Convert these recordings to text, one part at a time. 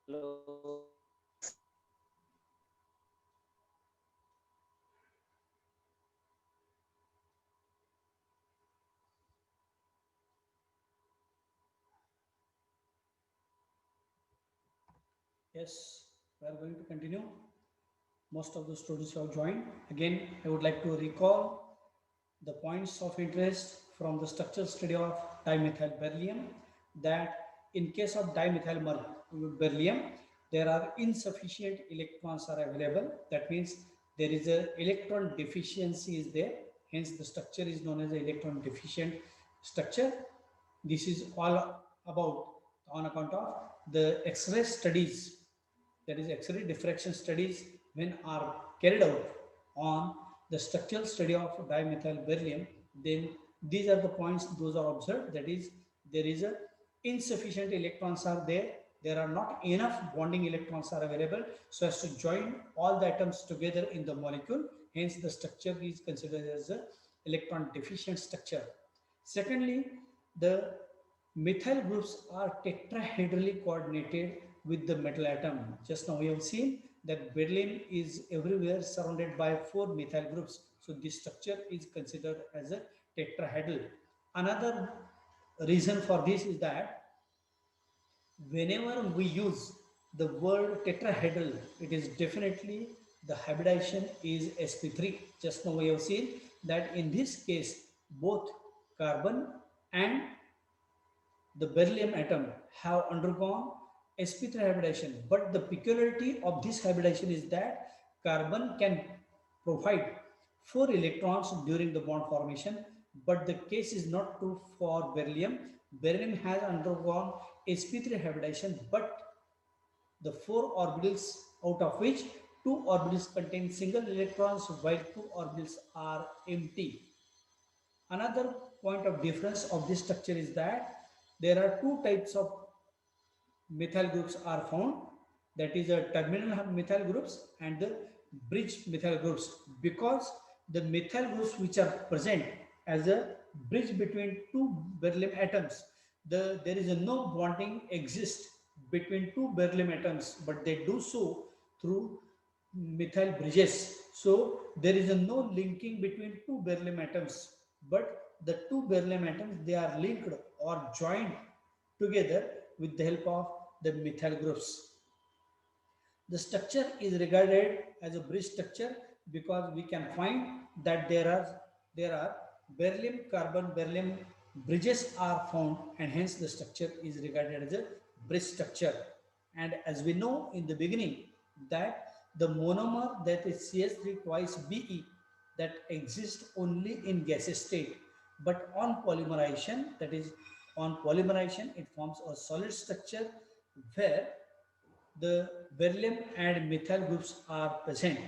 Yes, we are going to continue. Most of the students have joined. Again, I would like to recall the points of interest from the structural study of dimethyl beryllium, that in case of dimethyl beryllium, there are insufficient electrons are available. That means there is a electron deficiency is there. Hence, the structure is known as electron deficient structure. This is all about on account of the X-ray studies, that is X-ray diffraction studies when are carried out on the structural study of dimethyl beryllium, then these are the points those are observed, that is there is a insufficient electrons are there, there are not enough bonding electrons are available so as to join all the atoms together in the molecule, hence the structure is considered as a electron deficient structure. Secondly, the methyl groups are tetrahedrally coordinated with the metal atom. Just now we have seen that beryllium is everywhere surrounded by 4 methyl groups. So this structure is considered as a tetrahedral. Another reason for this is that whenever we use the word tetrahedral, it is definitely the hybridization is sp3. Just now we have seen that in this case both carbon and the beryllium atom have undergone sp3 hybridization, but the peculiarity of this hybridization is that carbon can provide 4 electrons during the bond formation, but the case is not true for beryllium. Beryllium has undergone sp3 hybridization, but the 4 orbitals, out of which 2 orbitals contain single electrons while 2 orbitals are empty. Another point of difference of this structure is that there are two types of methyl groups are found, that is a terminal methyl groups and the bridge methyl groups, because the methyl groups which are present as a bridge between two beryllium atoms, there is a no bonding exist between two beryllium atoms, but they do so through methyl bridges. So there is a no linking between two beryllium atoms, but the two beryllium atoms they are linked or joined together with the help of the methyl groups. The structure is regarded as a bridge structure because we can find that there are beryllium carbon beryllium bridges are found, and hence the structure is regarded as a bridge structure. And as we know in the beginning that the monomer, that is CH3 twice Be, that exists only in gaseous state, but on polymerization, that is on polymerization it forms a solid structure where the beryllium and methyl groups are present.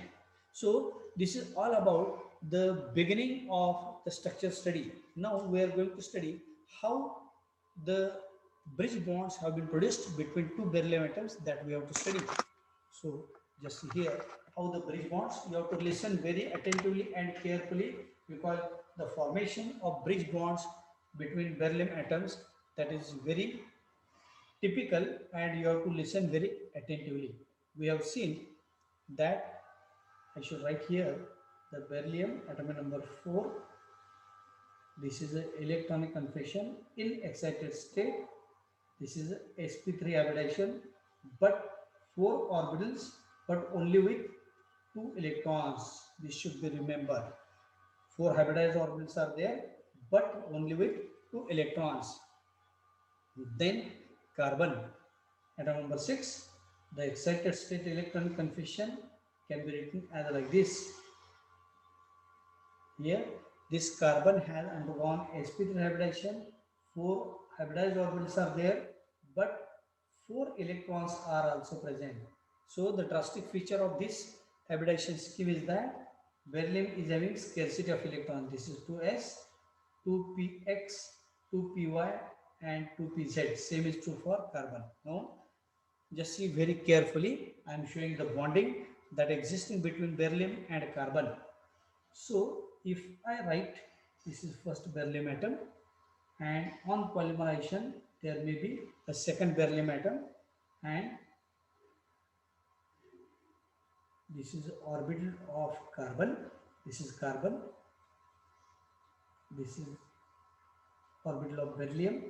So this is all about the beginning of the structure study. Now we are going to study how the bridge bonds have been produced between two beryllium atoms, that we have to study. So just see here how the bridge bonds, you have to listen very attentively and carefully, because the formation of bridge bonds between beryllium atoms, that is very typical, and you have to listen very attentively. We have seen that, I should write here the beryllium atom number 4. This is an electronic configuration in excited state. This is a sp3 hybridization, but 4 orbitals, but only with 2 electrons. This should be remembered. 4 hybridized orbitals are there, but only with 2 electrons. Then carbon atom number 6, the excited state electron configuration can be written as like this. Here this carbon has undergone sp3 hybridization, 4 hybridized orbitals are there, but 4 electrons are also present. So the drastic feature of this hybridization scheme is that beryllium is having scarcity of electrons. This is 2s, 2px, 2py and 2pz. Same is true for carbon. Now just see very carefully. I am showing the bonding that exists in between beryllium and carbon. So if I write, this is first beryllium atom, and on polymerization there may be a second beryllium atom, and This is orbital of carbon. This is carbon. This is orbital of beryllium.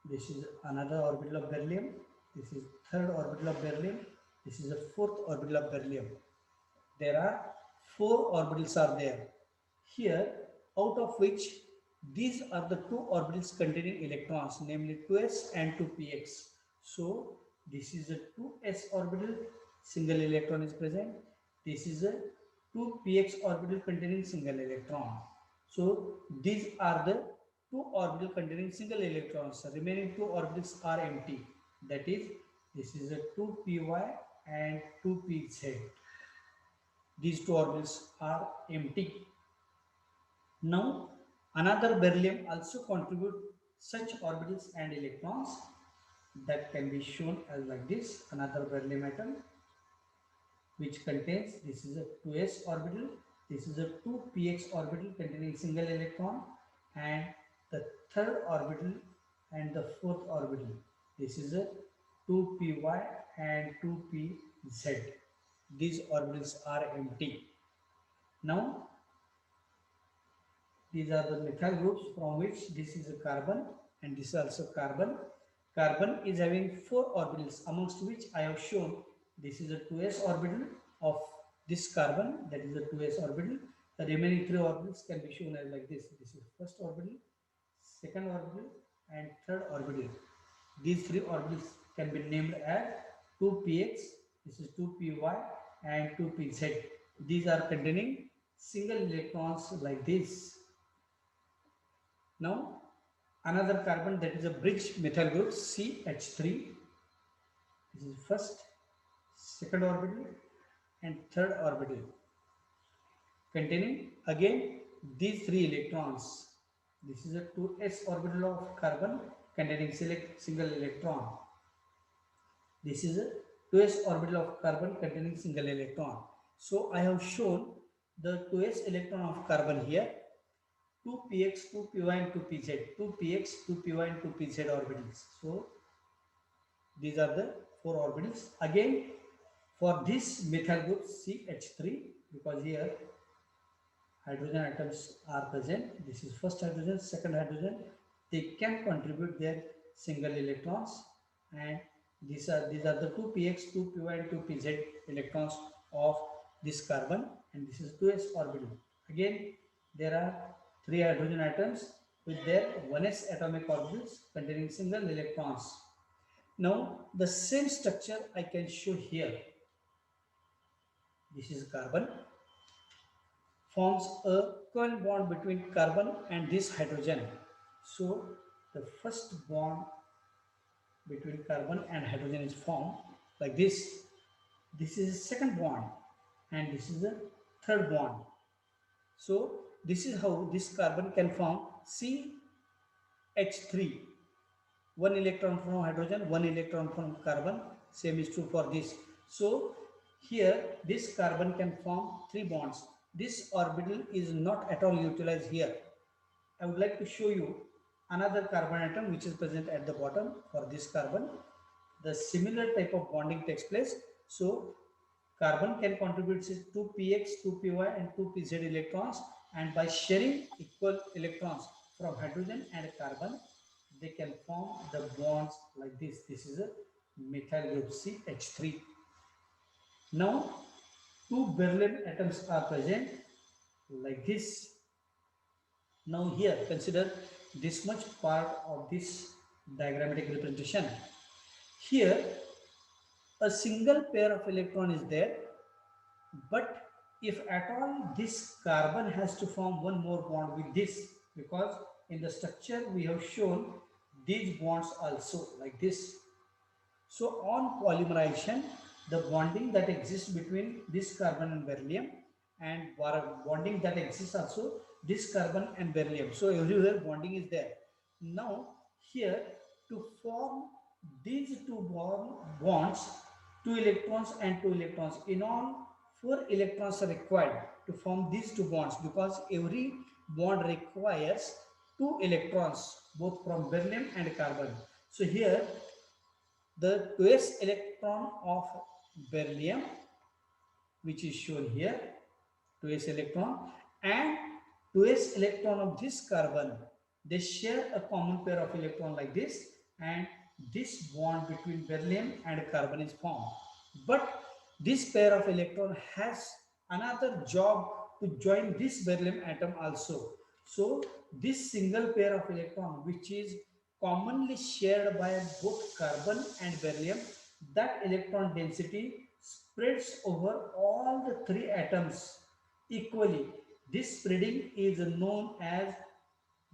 This is another orbital of beryllium. This is third orbital of beryllium. This is the fourth orbital of beryllium. There are 4 orbitals are there here, out of which these are the 2 orbitals containing electrons, namely 2s and 2px. So this is a 2s orbital, single electron is present. This is a 2px orbital containing single electron. So these are the 2 orbital containing single electrons. The remaining 2 orbitals are empty. That is, this is a 2py and 2pz. These 2 orbitals are empty. Now another beryllium also contribute such orbitals and electrons, that can be shown as like this. Another beryllium atom which contains, this is a 2s orbital, this is a 2px orbital containing single electron, and the third orbital and the fourth orbital, this is a 2py and 2pz. These orbitals are empty. Now these are the methyl groups from which this is a carbon and this is also carbon. Carbon is having 4 orbitals, amongst which I have shown this is a 2s orbital of this carbon, that is a 2s orbital. The remaining 3 orbitals can be shown as like this. This is first orbital, second orbital and third orbital. These 3 orbitals can be named as 2px, this is 2py and 2pz. These are containing single electrons like this. Now another carbon, that is a bridge methyl group CH3. This is first, second orbital and third orbital containing again these 3 electrons. This is a 2s orbital of carbon containing single electron. This is a 2s orbital of carbon containing single electron. So I have shown the 2s electron of carbon here, 2px, 2py and 2pz, 2px, 2py and 2pz orbitals. So these are the 4 orbitals. Again for this methyl group CH3, because here hydrogen atoms are present, this is first hydrogen, second hydrogen, they can contribute their single electrons, and these are the 2px, 2py and 2pz electrons of this carbon, and this is 2s orbital. Again there are 3 hydrogen atoms with their 1s atomic orbitals containing single electrons. Now the same structure I can show here. This is carbon, forms a covalent bond between carbon and this hydrogen. So the first bond between carbon and hydrogen is formed like this. This is a second bond and this is a third bond. So this is how this carbon can form CH3. 1 electron from hydrogen, 1 electron from carbon. Same is true for this. So here this carbon can form 3 bonds. This orbital is not at all utilized here. I would like to show you another carbon atom which is present at the bottom for this carbon. The similar type of bonding takes place. So carbon can contribute 2px, 2py and 2pz electrons, and by sharing equal electrons from hydrogen and carbon, they can form the bonds like this. This is a methyl group CH3. Now 2 beryllium atoms are present like this. Now here consider this much part of this diagrammatic representation. Here a single pair of electron is there, but if at all this carbon has to form one more bond with this, because in the structure we have shown these bonds also like this. So on polymerization, the bonding that exists between this carbon and beryllium, and bonding that exists also this carbon and beryllium. So everywhere bonding is there. Now here to form these 2 bonds, 2 electrons and 2 electrons, in all 4 electrons are required to form these 2 bonds, because every bond requires 2 electrons both from beryllium and carbon. So here the 2s electron of beryllium which is shown here, 2s electron, and 2s electron of this carbon, they share a common pair of electron like this, and this bond between beryllium and carbon is formed. But this pair of electron has another job to join this beryllium atom also. So this single pair of electron, which is commonly shared by both carbon and beryllium, that electron density spreads over all the three atoms equally. This spreading is known as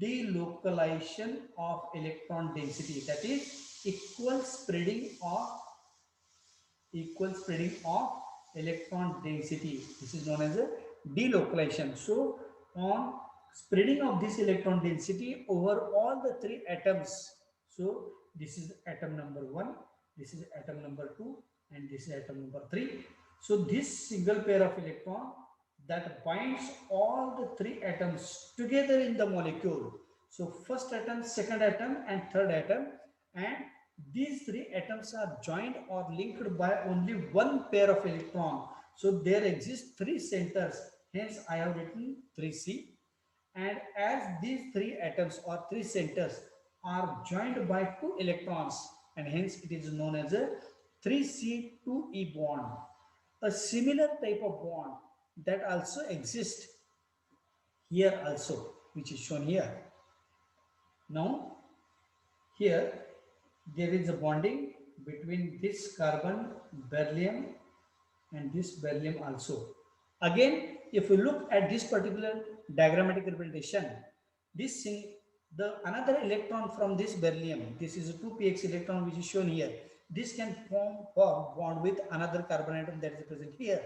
delocalization of electron density. That is equal spreading of electron density. This is known as a delocalization. So on spreading of this electron density over all the three atoms. So this is atom number 1, this is atom number 2, and this is atom number 3. So this single pair of electron that binds all the three atoms together in the molecule. So first atom, second atom, and third atom, and these three atoms are joined or linked by only one pair of electron. So there exist three centers. Hence, I have written 3C. And as these three atoms or three centers are joined by two electrons, and hence it is known as a 3C2E bond. A similar type of bond that also exists here also, which is shown here. Now, here there is a bonding between this carbon, beryllium, and this beryllium also. Again, if you look at this particular diagrammatic representation, this the another electron from this beryllium, this is a 2px electron which is shown here. This can form bond with another carbon atom that is present here.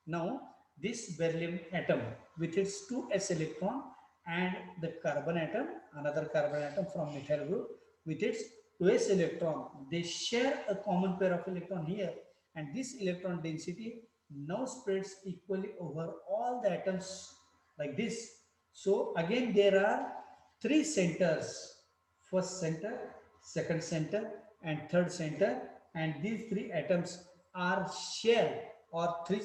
Now, this beryllium atom with its 2s electron and the carbon atom, another carbon atom from methyl group with its 2s electron, they share a common pair of electron here, and this electron density now spreads equally over all the atoms like this. So again there are three centers, first center, second center, and third center, and these three atoms are shared, or three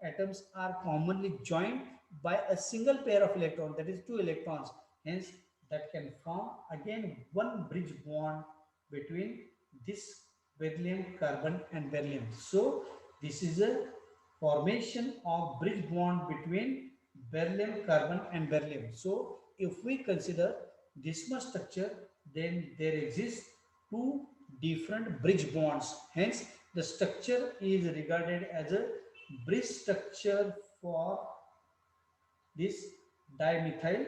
atoms are commonly joined by a single pair of electrons, that is two electrons. Hence that can form again one bridge bond between this beryllium, carbon, and beryllium. So this is a formation of bridge bond between beryllium, carbon, and beryllium. So if we consider this much structure, then there exists two different bridge bonds. Hence the structure is regarded as a bridge structure for this dimethyl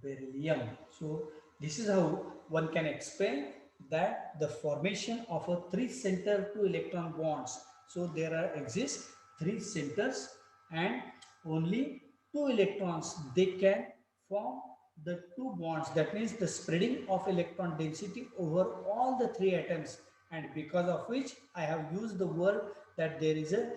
beryllium. So this is how one can explain that the formation of a three center two electron bonds. So there are exist three centers and only two electrons, they can form the two bonds. That means the spreading of electron density over all the three atoms, and because of which I have used the word that there is a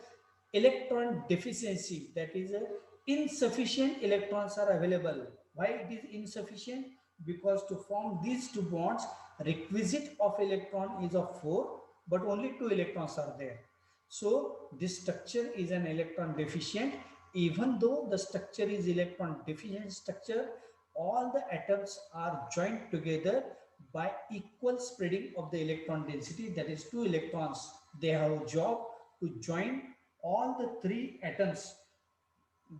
electron deficiency, that is a insufficient electrons are available. Why it is insufficient? Because to form these two bonds, requisite of electron is of 4, but only 2 electrons are there. So this structure is an electron deficient. Even though the structure is electron deficient structure, all the atoms are joined together by equal spreading of the electron density, that is 2 electrons. They have a job to join all the three atoms,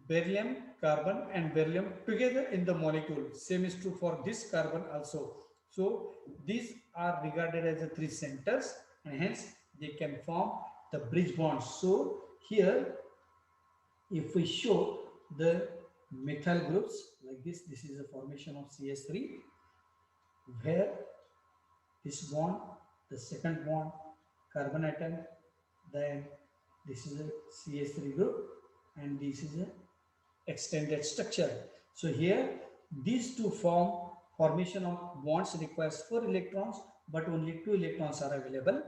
beryllium, carbon, and beryllium together in the molecule. Same is true for this carbon also. So these are regarded as the three centers, and hence they can form the bridge bonds. So here, if we show the methyl groups like this is a formation of CH3, where this bond, the second bond, carbon atom, then this is a CH3 group, and this is a extended structure. So here these two formation of bonds requires 4 electrons, but only 2 electrons are available,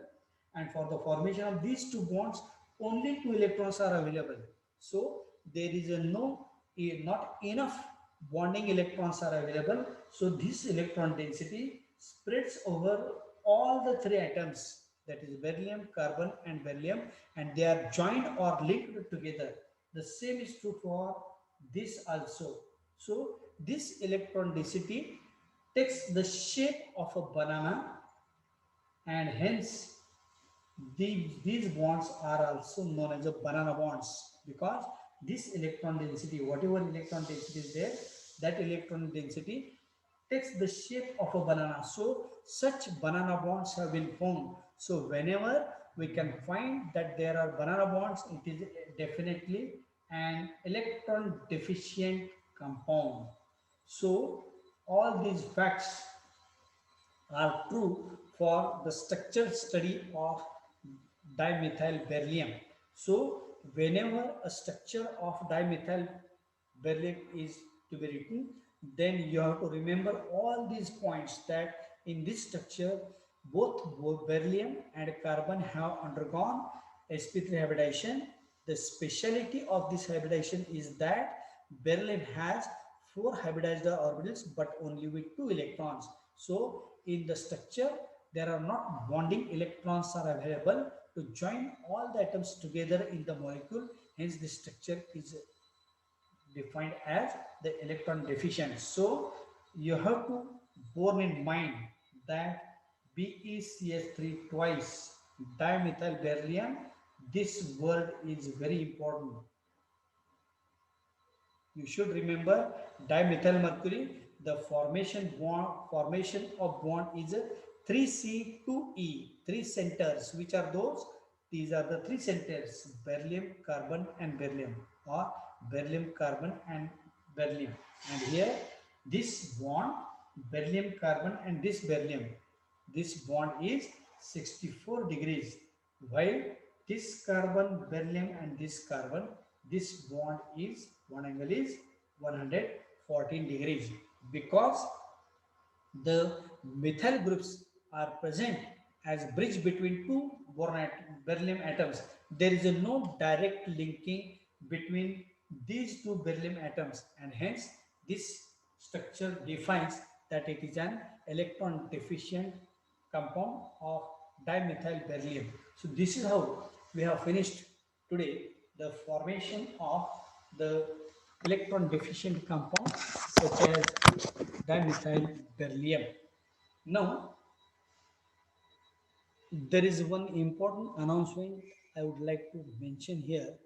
and for the formation of these two bonds only 2 electrons are available. So there is not enough bonding electrons are available. So this electron density spreads over all the three atoms. that is beryllium, carbon and beryllium, and they are joined or linked together. The same is true for this also. So this electron density takes the shape of a banana, and hence these bonds are also known as the banana bonds, because this electron density, whatever electron density is there, that electron density takes the shape of a banana. So such banana bonds have been formed. So whenever we can find that there are banana bonds, it is definitely an electron deficient compound. So all these facts are true for the structural study of dimethyl beryllium. So whenever a structure of dimethyl beryllium is to be written, then you have to remember all these points, that in this structure both beryllium and carbon have undergone sp3 hybridization. The speciality of this hybridization is that beryllium has 4 hybridized orbitals but only with 2 electrons. So in the structure there are not bonding electrons are available to join all the atoms together in the molecule. Hence the structure is defined as the electron deficient. So you have to bear in mind that BeCH3 twice dimethyl beryllium. This word is very important. You should remember dimethyl mercury. The formation of bond is a 3C2E, 3 centers. Which are those? These are the 3 centers: beryllium, carbon, and beryllium, or beryllium, carbon, and beryllium. And here, this bond, beryllium, carbon, and this bond is 64 degrees, while this carbon, beryllium, and this carbon, this bond is one angle is 114 degrees, because the methyl groups are present as bridge between two beryllium atoms. There is no direct linking between these two beryllium atoms, and hence this structure defines that it is an electron deficient compound of dimethyl beryllium. So this is how we have finished today the formation of the electron deficient compound such as dimethyl beryllium. Now, there is one important announcement I would like to mention here.